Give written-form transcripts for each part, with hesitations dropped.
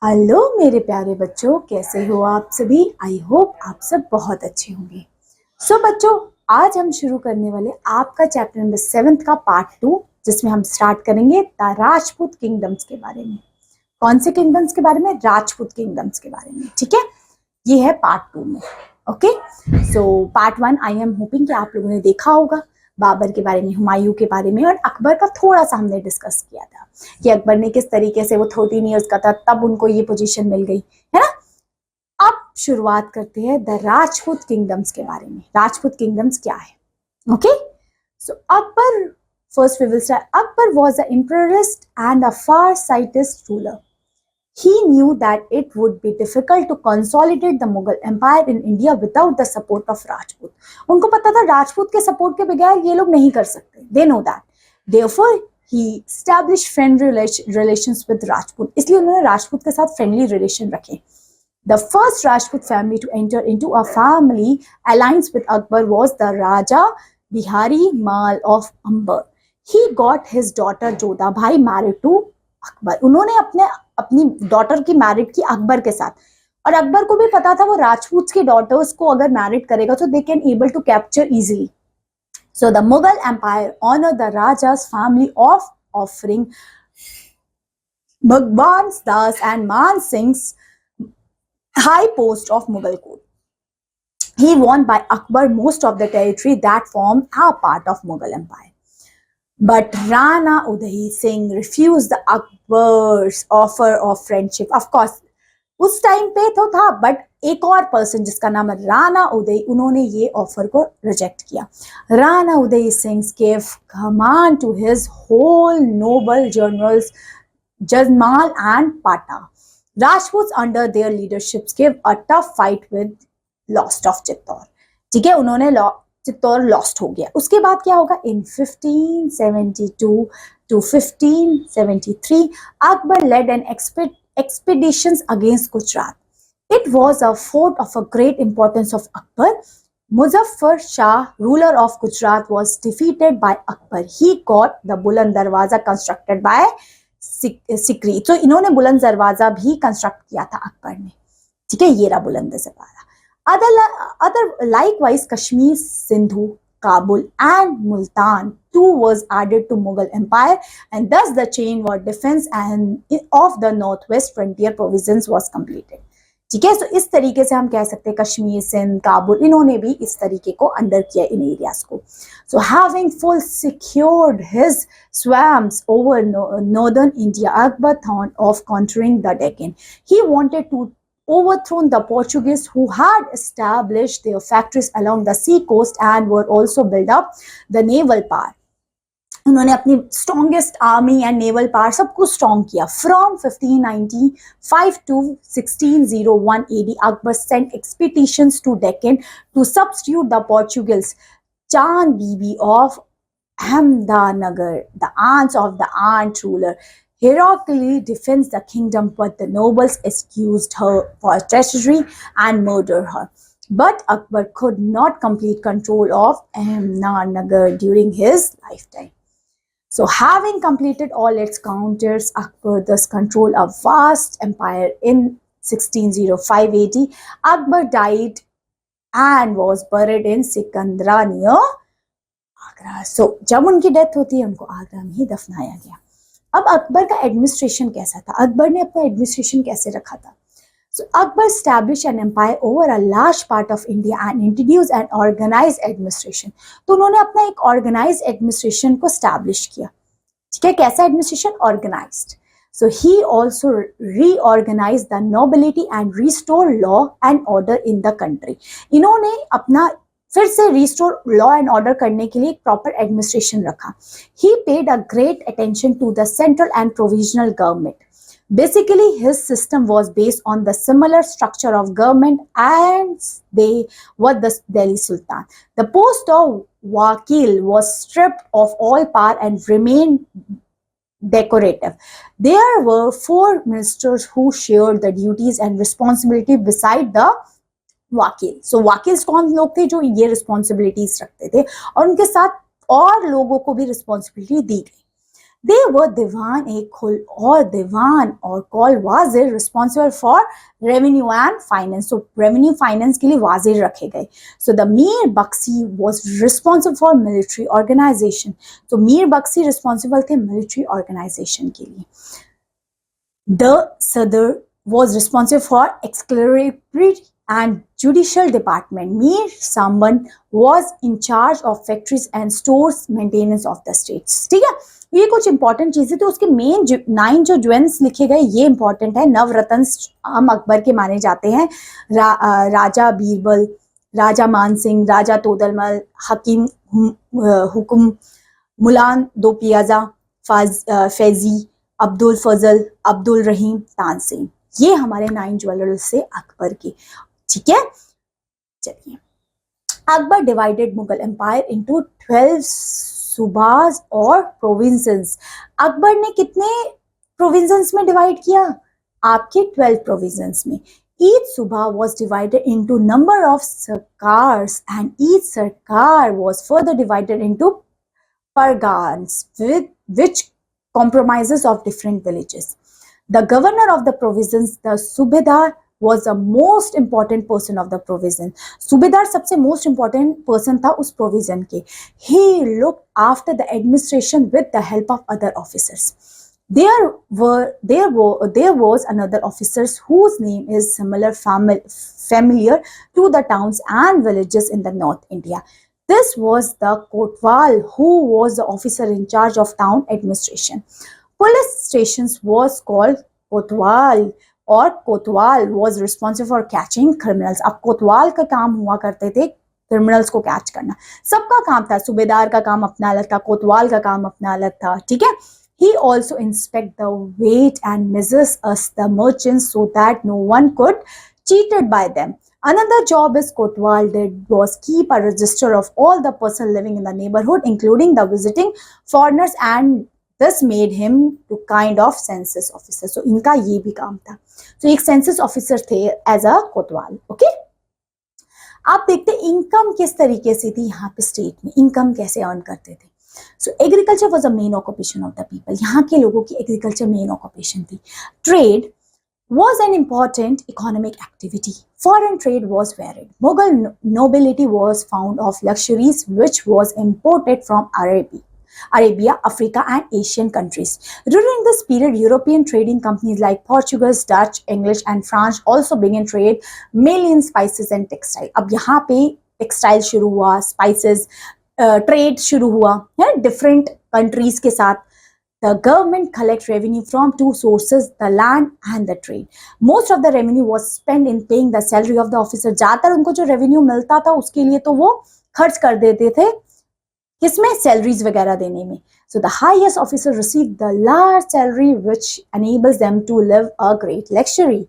Hello मेरे प्यारे बच्चों, कैसे हो आप सभी। आई होप आप सब बहुत अच्छे होंगे। सो बच्चों, आज हम शुरू करने वाले आपका चैप्टर नंबर 7 का पार्ट 2, जिसमें हम स्टार्ट करेंगे द राजपूत किंगडम्स के बारे में। कौन से किंगडम्स के बारे में? राजपूत किंगडम्स के बारे में। ठीक है, ये है पार्ट 2 में। Okay, so part 1 I am hoping कि आप लोगों ने देखा होगा। बाबर के बारे में, हुमायूं के बारे में और अकबर का थोड़ा सा हमने डिस्कस किया था कि अकबर ने किस तरीके से, वो 13 ईयर्स का था तब उनको ये पोजीशन मिल गई है ना। अब शुरुआत करते हैं द राजपूत किंगडम्स के बारे में। राजपूत किंगडम्स क्या है? Okay, so Akbar, first we will start. Akbar was a imperialist and a far-sightist ruler. He knew that it would be difficult to consolidate the Mughal Empire in India without the support of Rajput. उनको पता था राजपूत के support के बगैर ये लोग नहीं कर सकते. They know that. Therefore, he established friendly relations with Rajput. इसलिए उन्होंने राजपूत के साथ friendly relation रखे. The first Rajput family to enter into a family alliance with Akbar was the Raja Bihari Mal of Amber. He got his daughter Jodha Bhai married to Akbar. उन्होंने अपनी daughter की married की अकबर के साथ, और अकबर को भी पता था वो राजपूत की डॉटर्स को अगर मैरिड करेगा तो they can able to capture easily. So the Mughal Empire honored the Raja's family of offering Bhagwan Das and Man Singh's high post of Mughal court. He won by Akbar most of the territory that formed a part of Mughal Empire. But Rana Uday Singh refused the Akbar's offer of friendship. Of course, उस time पे तो था, but एक और person जिसका नाम है राणा उदय, उन्होंने ये ऑफर को रिजेक्ट किया. Rana Uday Singh gave command to his whole noble generals Jajmal and Pata. Rajputs under their leadership gave a tough fight with lost of Chittor. ठीक है, उन्होंने चित्तौर लॉस्ट हो गया. उसके बाद क्या होगा? इन 1572 to 1573 Akbar led an expeditions against Gujarat. It was a fort of a great importance of Akbar. Muzaffar Shah, ruler of Gujarat, was defeated by Akbar. He got the Buland Darwaza constructed by Sikri. So इन्होंने बुलंद दरवाजा भी construct किया था अकबर ने. ठीक है, ये रहा बुलंद दरवाजा. Other likewise, Kashmir, Sindhu, Kabul and Multan too was added to Mughal Empire, and thus the chain war defense and of the northwest frontier provinces was completed. ठीक है, तो इस तरीके से हम कह सकते हैं कश्मीर, सिंध, काबुल, इन्होंने भी इस तरीके को अंडर किया इन एरियाज को. So having full secured his swamps over northern India, Akbar thought of conquering the Deccan. He wanted to overthrown the Portuguese who had established their factories along the sea coast and were also built up the naval power. उन्होंने अपनी strongest army and naval power सब कुछ strong किया. From 1595 to 1601 AD, Akbar sent expeditions to Deccan to substitute the Portuguese. Chan Bibi of Ahmednagar, the aunt of the aunt ruler, heroically defends the kingdom, but the nobles accused her for treachery and murdered her. But Akbar could not complete control of Ahmednagar during his lifetime. So having completed all its counters, Akbar thus controlled a vast empire. In 1605 AD, Akbar died and was buried in Sikandra near Agra. So जब उनकी death होती है उनको आगरा में ही दफनाया गया. अब अकबर का एडमिनिस्ट्रेशन कैसा था? अकबर ने अपना एडमिनिस्ट्रेशन कैसे रखा था? So Akbar established an empire over a large part of India and introduced an organized administration. तो उन्होंने अपना एक organized administration को establish किया. ठीक है, कैसा administration? Organized. So he also reorganized the nobility and restored law and order in the country. इन्होंने अपना फिर से रिस्टोर लॉ एंड ऑर्डर करने के लिए एक प्रॉपर एडमिनिस्ट्रेशन रखा. He paid a great attention to the central and provisional government. Basically, his system was based on the similar structure of government as they were the Delhi Sultan. The post of Wakil was stripped of all power and remained decorative. There were 4 ministers who shared the duties and responsibility beside the Vakil. सो वाकिल्स कौन लोग थे? जो ये responsibilities रखते थे, और उनके साथ और लोगों को भी रिस्पॉन्सिबिलिटी दी गई. They were Diwan e Khul or Diwan or called Wazir responsible for revenue and finance. So revenue finance के लिए Wazir रखे गए. So the Mir Bakshi was responsible for military organization. So Mir Bakshi responsible थे military organization के लिए. The Sadr was responsible for executive and judicial department. Mir Samban was in charge of factories and stores maintenance of the states. ठीक है, ये कुछ important चीजें तो उसके मेन 9 जो ज्वेंस लिखे गए ये इंपॉर्टेंट है. नवरत्न हम अकबर के माने जाते हैं. राजा बीरबल, राजा मान सिंह, राजा तोदरमल, हकीम हुकुम, मुलान दो पियाजा, फैजी, अब्दुल फजल, अब्दुल रहीम, तानसेन, ये हमारे 9 ज्वेलर्स से अकबर के. ठीक है, चलिए. Akbar divided Mughal empire into 12 सूबास और प्रोविंसेस. अकबर ने कितने प्रोविंसेस में डिवाइड किया? आपके 12 प्रोविंसेस में. Each suba was divided into number of sarkars and each sarkar was further divided into pargans with which compromises of different villages. The governor of the province, the subedar, was the most important person of the province. Subedar सबसे most important person था उस province के. He looked after the administration with the help of other officers. There was another officer whose name is familiar to the towns and villages in the North India. This was the Kotwal, who was the officer in charge of town administration. Police stations was called Kotwal और कोतवाल was responsible for catching criminals. अब कोतवाल का काम हुआ करते थे criminals को catch करना. सबका काम था. सूबेदार का काम अपना अलग था, कोतवाल का काम अपना अलग था. ठीक है. He also inspect the weight and measures us the merchants so that no one could cheated by them. Another job is Kotwal did was keep a register of all the person living in the neighborhood, including the visiting foreigners, and this made him to kind of census officer. So इनका ये भी काम था. So एक census officer थे as a Kotwal. Okay? आप देखते income किस तरीके से थी यहाँ पे स्टेट में, इनकम कैसे अर्न करते थे. So agriculture was a main occupation of the people. यहाँ के लोगों की agriculture main occupation थी. Trade was an important economic activity. Foreign trade was varied. Mughal nobility was fond of luxuries which was imported from Arabia, Africa and Asian countries. During this period, European trading companies like Portuguese, Dutch, English and French also began trade mainly in spices and textile. अब यहाँ पे textile शुरू हुआ, spices, trade शुरू हुआ है different countries के साथ. The government collect revenue from 2 sources, the land and the trade. Most of the revenue was spent in paying the salary of the officer. ज़्यादातर उनको जो revenue मिलता था उसके लिए तो वो खर्च कर देते थे किसमें? salaries वगैरह देने में. So the highest officer received the large salary which enables them to live a great luxury.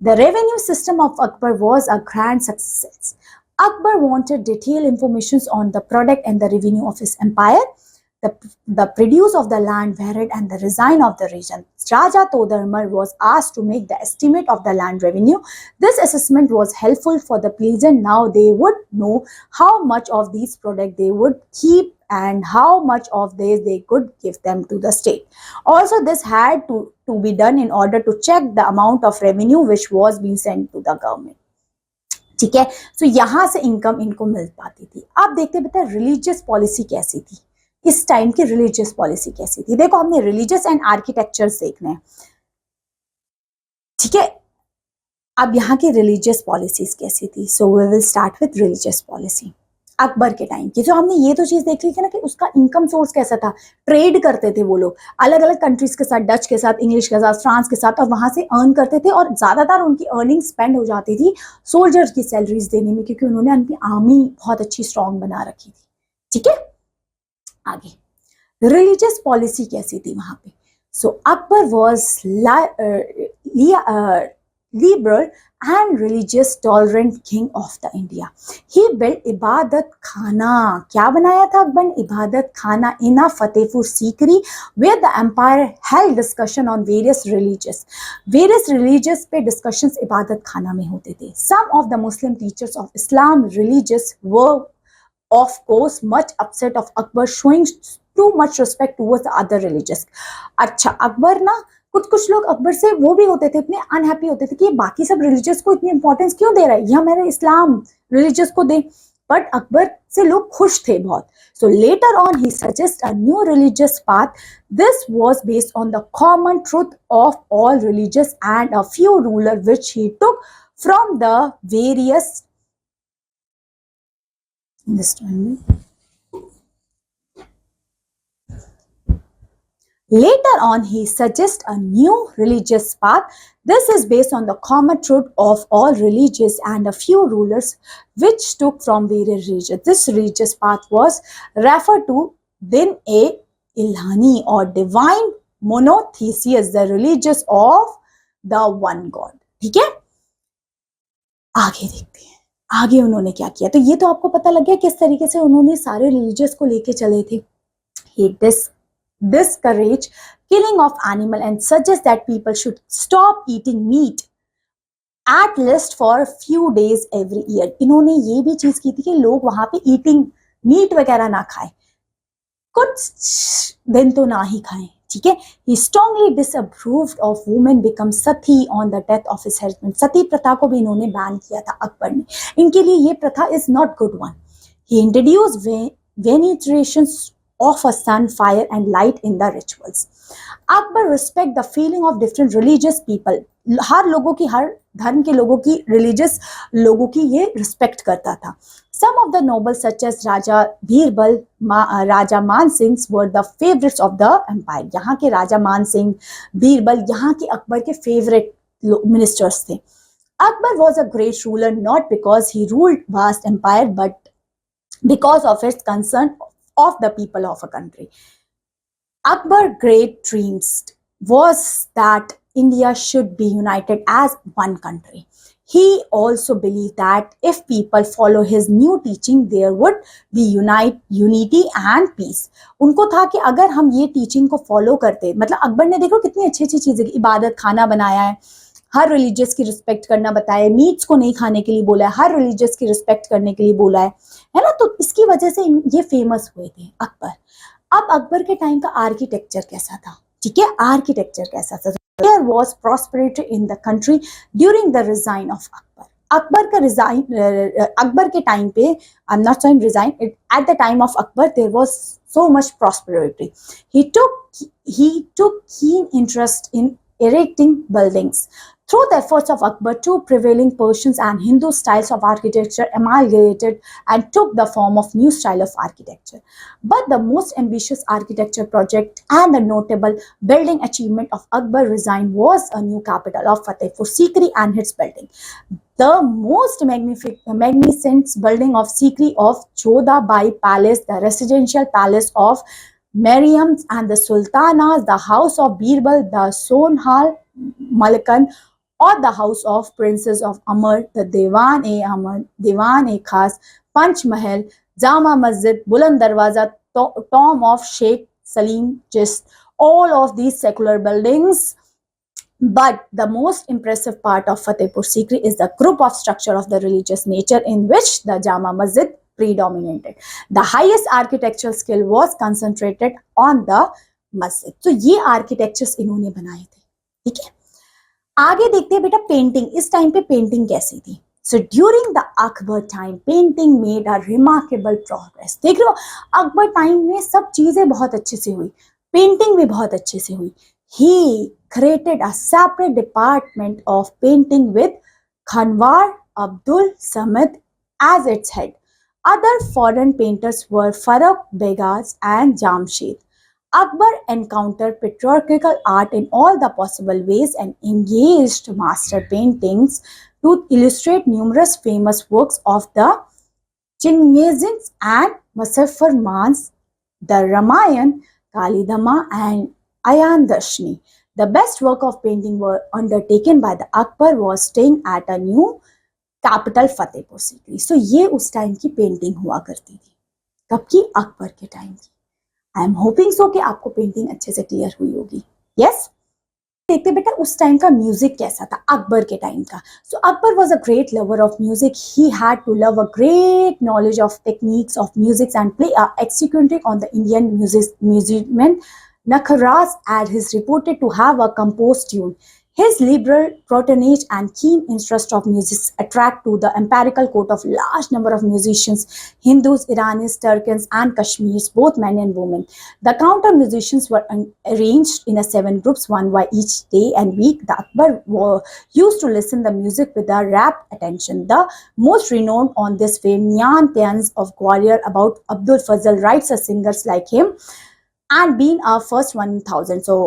The revenue system of Akbar was a grand success. Akbar wanted detailed information on the product and the revenue of his empire. The produce of the land varied and the design of the region. Raja Todarmal was asked to make the estimate of the land revenue. This assessment was helpful for the peasant. Now they would know how much of these products they would keep and how much of this they could give them to the state. Also, this had to be done in order to check the amount of revenue which was being sent to the government. ठीक है. So यहाँ से income इनको मिल पाती थी. आप देखते बेटा रिलीजियस पॉलिसी कैसी थी, इस टाइम की रिलीजियस पॉलिसी कैसी थी. देखो हमने रिलीजियस एंड आर्किटेक्चर्स देखने हैं. ठीक है. अब यहाँ की रिलीजियस पॉलिसीज कैसी थी. So we will start with religious policy. Akbar के टाइम की जो हमने ये तो चीज देख ली थी ना कि उसका इनकम सोर्स कैसा था. ट्रेड करते थे वो लोग अलग अलग कंट्रीज के साथ, डच के साथ, इंग्लिश के साथ, फ्रांस के साथ, और वहां से अर्न करते थे. और ज्यादातर उनकी अर्निंग स्पेंड हो जाती थी सोल्जर्स की सैलरीज देने में, क्योंकि उन्होंने उनकी आर्मी बहुत अच्छी स्ट्रॉन्ग बना रखी थी. ठीक है. आगे रिलीजियस पॉलिसी कैसी थी वहां पे. So Akbar was liberal and religious tolerant king of the India. He built इबादत खाना. क्या बनाया था अकबर ने? इबादत खाना in a Fatehpur Sikri, where the empire held discussion on various religious पे discussions इबादत खाना में होते थे. Some of the Muslim teachers of Islam religious were of course much upset of Akbar showing too much respect towards the other religious. अच्छा, अकबर ना, कुछ लोग अकबर से वो भी होते थे, इतने अनहैप्पी होते थे कि बाकी सब रिलीजियस को इतनी इंपॉर्टेंस क्यों दे रहा है, ये हमारे इस्लाम रिलीजियस को दे, बट अकबर से लोग खुश थे बहुत. So later on he suggests a new religious path. This was based on the common truth of all religious and a few rulers which he took from the various. Later on, he suggests a new religious path. This is based on the common truth of all religions and a few rulers which took from various religions. This religious path was referred to Din a Ilhani or divine monotheism, the religious of the one God. ठीक है, आगे देखते हैं आगे उन्होंने क्या किया. तो ये तो आपको पता लग गया किस तरीके से उन्होंने सारे रिलीजियस को लेके चले थे. He discourage killing of animal and suggest that people should stop eating meat at least for a few days every year. इन्होंने ये भी चीज की थी कि लोग वहां पे ईटिंग मीट वगैरह ना खाएं, कुछ दिन तो ना ही खाएं. ठीक है. He strongly disapproved of women become sati on the death of his husband. सती प्रथा को भी इन्होंने बैन किया था अकबर ने. इनके लिए ये प्रथा is not good one. He introduced venerations of a sun, fire and light in the rituals. Akbar respect the feeling of different religious people. हर लोगों की, हर धर्म के लोगों की, रिलीजियस लोगों की ये रिस्पेक्ट करता था. Some of the nobles such as Raja Birbal, Raja Man Singh were the favorites of the empire. यहाँ के राजा मान सिंह, बीरबल यहाँ के अकबर के फेवरेट मिनिस्टर्स थे. Akbar was a great ruler not because he ruled vast empire but because of his concern of the people of a country. Akbar's great dreams was that India should be united as one country. He also believed that if people follow his new teaching, there would be unity and peace. उनको था कि अगर हम ये teaching को follow करते, मतलब अकबर ने देखो कितनी अच्छी अच्छी चीजें, इबादत खाना बनाया है, हर रिलीजियस की रिस्पेक्ट करना बताया, मीट्स को नहीं खाने के लिए बोला है, हर रिलीजियस की रिस्पेक्ट करने के लिए बोला है ना. तो इसकी वजह से ये फेमस हुए थे अकबर. अब अकबर के टाइम का आर्किटेक्चर कैसा था? ठीक है, आर्किटेक्चर कैसा था? There was prosperity in the country during the reign of Akbar. Akbar का रिजाइन, अकबर के टाइम पे, I'm not saying resign, at the time of Akbar there was so much prosperity. He took keen interest in erecting buildings. Through the efforts of Akbar, two prevailing Persian and Hindu styles of architecture amalgamated and took the form of new style of architecture. But the most ambitious architecture project and the notable building achievement of Akbar reign was a new capital of Fatehpur Sikri and its building. The most magnificent building of Sikri of Jodha Bai Palace, the residential palace of Mariam and the Sultanas, the house of Birbal, the Sonhal Malakan, or the house of princes of Amr, the Dewan-e-Amr, Dewan-e-Khas, Panch Mahal, Jama Masjid, Buland Darwaza, tomb of Sheikh Salim Chist, all of these secular buildings. But the most impressive part of Fatehpur Sikri is the group of structure of the religious nature in which the Jama Masjid predominated. The highest architectural skill was concentrated on the masjid. So ये architectures इन्होंने बनाए थे. ठीक है, आगे देखते हैं बेटा पेंटिंग. इस टाइम पे पेंटिंग कैसी थी? So during the Akbar time painting made a remarkable progress. देख रहे हो, अकबर टाइम में सब चीजें बहुत अच्छे से हुई, पेंटिंग भी बहुत अच्छे से हुई. He created a separate department of painting with Khanwar Abdul Samad as its head. Other foreign painters were Farrukh Begaz and Jamshed. Akbar encountered patriarchal art in all the possible ways and engaged master paintings to illustrate numerous famous works of the Chingizians and Muzaffar-Mans, the Ramayana, Kalidama and Ayan Dashni. The best work of painting were undertaken by the Akbar was staying at a new capital Fatehpur Sikri. So ये उस time की painting हुआ करती थी. कब की? अकबर के time की. आई एम होपिंग सो कि आपको पेंटिंग अच्छे से क्लियर हुई होगी. यस. देखते बेटा उस टाइम का म्यूजिक कैसा था, अकबर के टाइम का. So Akbar was a great lover of music. He had to love a great knowledge of techniques of music and play executing on the Indian musician Nakharaz as is reported to have a composed tune. His liberal patronage and keen interest of music attract to the empirical court of large number of musicians, Hindus, Iranis, Turkans, and Kashmiris, both men and women. The counter musicians were arranged in a 7 groups, one by each day and week. The Akbar used to listen the music with a rapt attention. The most renowned on this way, Mian Tyans of Gwalior, about Abdul Fazal, writes a singers like him and being our first 1000. So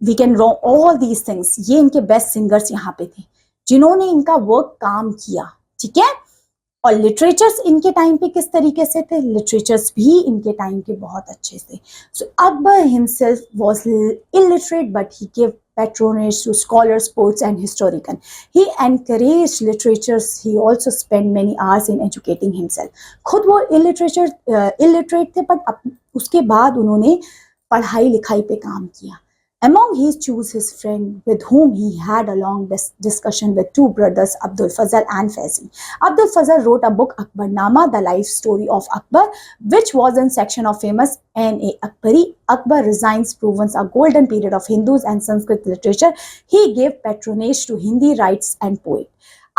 we can row all these things. ये इनके best singers यहाँ पे थे जिन्होंने इनका work काम किया. ठीक है. और लिटरेचर्स इनके टाइम पे किस तरीके से थे, लिटरेचर्स भी इनके टाइम के बहुत अच्छे थे. So Akbar himself was illiterate but he gave patronage to scholars, poets and historian. He encouraged literatures. He also spent many hours in educating himself. खुद वो illiterate थे but उसके बाद उन्होंने पढ़ाई लिखाई पे काम किया. Among his choose his friend with whom he had a long discussion with two brothers, Abdul Fazal and Faizi. Abdul Fazal wrote a book, Akbarnama, the life story of Akbar, which was in section of famous N.A. Akbari. Akbar resigns proves a golden period of Hindus and Sanskrit literature. He gave patronage to Hindi writers and poets.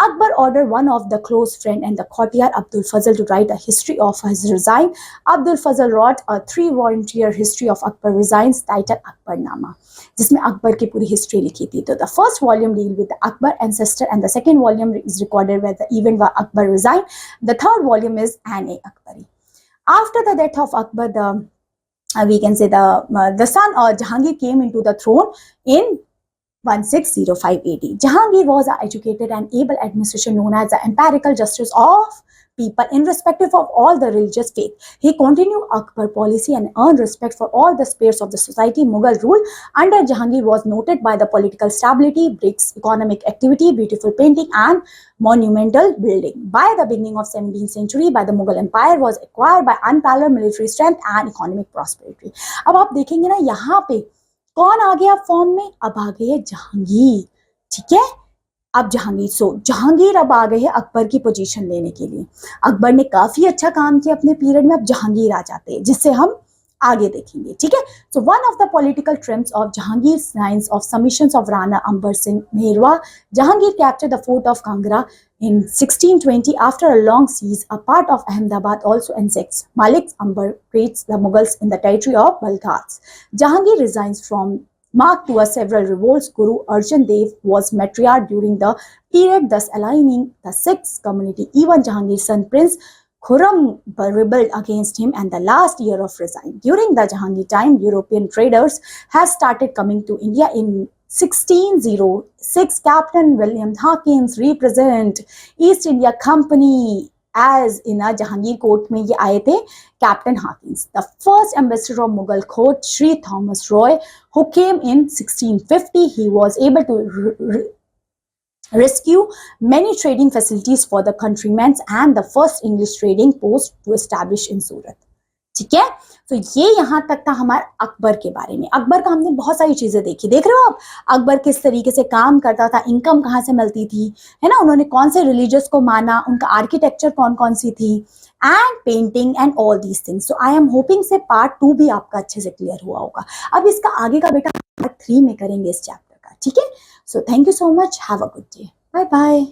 Akbar ordered one of the close friend and the courtier Abdul Fazal to write a history of his resign. Abdul Fazal wrote a 3-volume history of Akbar resigns titled Akbarnama, जिसमें अकबर की पूरी history लिखी थी. तो the first volume deal with the Akbar ancestor and the second volume is recorded where the event where Akbar resigned. The third volume is N.A. Akbari. After the death of Akbar, we can say the son or Jahangir came into the throne in 1605 AD. Jahangir was an educated and able administration known as the empirical justice of people in respective of all the religious faith. He continued Akbar policy and earned respect for all the spheres of the society. Mughal rule under Jahangir was noted by the political stability, bricks, economic activity, beautiful painting and monumental building. By the beginning of 17th century, by the Mughal Empire was acquired by unparalleled military strength and economic prosperity. अब आप देखेंगे ना यहाँ पे कौन आ गया form में, अब आ गए जहांगीर. ठीक है. अब जहांगीर अब आ गए हैं अकबर की पोजीशन लेने के लिए. अकबर ने काफी अच्छा काम किया अपने पीरियड में, अब जहांगीर आ जाते हैं जिससे हम आगे देखेंगे. ठीक है. So one of the political trims of Jahangir science of submissions of Rana Amber Singh Mehrwa. Jahangir captured the fort of Kangra in 1620 after a long siege. A part of Ahmedabad also annexed. Malik Ambar creates the Mughals in the territory of Balkhs. Jahangir resigns from marked to several revolts. Guru Arjan Dev was matriarch during the period, thus aligning the Sikh community. Even Jahangir's son Prince Khurram rebelled against him and the last year of resign. During the Jahangir time, European traders have started coming to India. In 1606, Captain William Hawkins represent East India Company as in a Jahangir court में ये आए थे Captain Hawkins. The first ambassador of Mughal court, Sri Thomas Roy, who came in 1650, he was able to rescue many trading facilities for the countrymen and the first English trading post to establish in Surat. ठीक है. तो ये यहाँ तक था हमारे अकबर के बारे में. अकबर का हमने बहुत सारी चीजें देखी. देख रहे हो आप अकबर किस तरीके से काम करता था, इनकम कहाँ से मिलती थी, है ना, उन्होंने कौन से रिलीजियस को माना, उनका आर्किटेक्चर कौन कौन सी थी, and painting and all these things. So I am hoping से पार्ट 2 भी आपका अच्छे से क्लियर हुआ होगा. अब इसका आगे का बेटा पार्ट 3 में करेंगे इस चैप्टर का. ठीक है. So thank you so much. Have a good day. Bye bye.